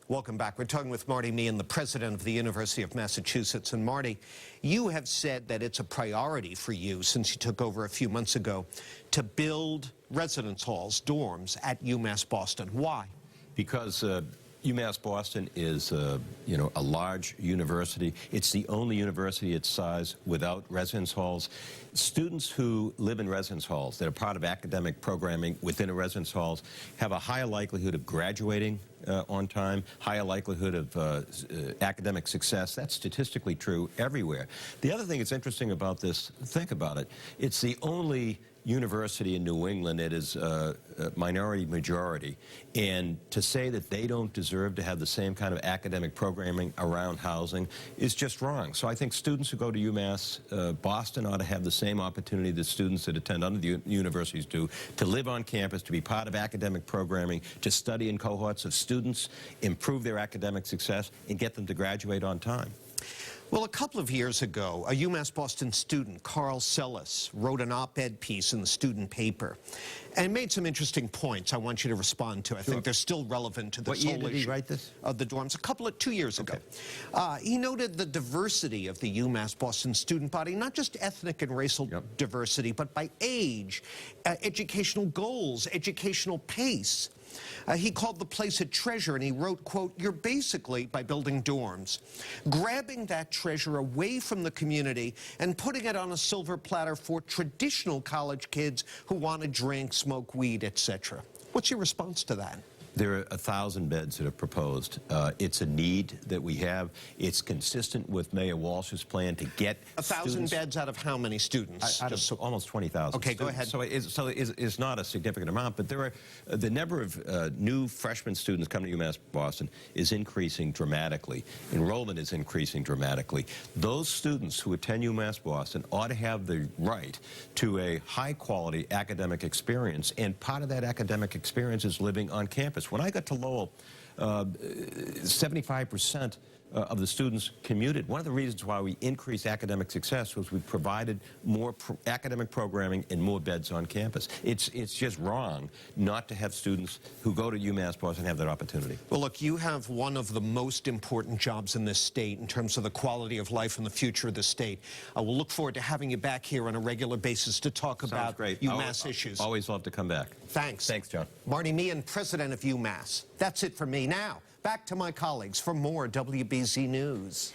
Welcome back. We're talking with Marty Meehan, the president of the University of Massachusetts. And Marty, you have said that it's a priority for you since you took over a few months ago to build residence halls, dorms at UMass Boston. Why? Because UMass Boston is, a large university. It's the only university its size without residence halls. Students who live in residence halls that are part of academic programming within a residence halls have a higher likelihood of graduating on time, higher likelihood of academic success. That's statistically true everywhere. The other thing that's interesting about this, think about it, it's the only university in New England that is minority majority, and to say that they don't deserve to have the same kind of academic programming around housing is just wrong. So I think students who go to UMass Boston ought to have the same opportunity that students that attend other universities do, to live on campus, to be part of academic programming, to study in cohorts of students, improve their academic success, and get them to graduate on time. Well, a couple of years ago, a UMass Boston student, Carl Sellis, wrote an op-ed piece in the student paper and made some interesting points I want you to respond to. I think they're still relevant to this whole issue. What year did he write this? Of the dorms, 2 years ago. He noted the diversity of the UMass Boston student body, not just ethnic and racial diversity, but by age, educational goals, educational pace. He called the place a treasure, and he wrote, quote, "You're basically, by building dorms, grabbing that treasure away from the community and putting it on a silver platter for traditional college kids who want to drink, smoke weed, etc." What's your response to that? There are 1,000 beds that are proposed. It's a need that we have. It's consistent with Mayor Walsh's plan to get 1,000 beds out of how many students? Out of almost 20,000. Okay, students. go ahead. So it's not a significant amount, but there are the number of new freshman students coming to UMass Boston is increasing dramatically. Enrollment is increasing dramatically. Those students who attend UMass Boston ought to have the right to a high-quality academic experience, and part of that academic experience is living on campus. When I got to Lowell, 75% of the students commuted. One of the reasons why we increased academic success was we provided more academic programming and more beds on campus. It's just wrong not to have students who go to UMass Boston have that opportunity. Well, look, you have one of the most important jobs in this state in terms of the quality of life and the future of the state. We'll look forward to having you back here on a regular basis to talk about UMass issues. Always love to come back. Thanks. Thanks, John. Marty Meehan, president of UMass. That's it for me. Now, back to my colleagues for more WBZ News.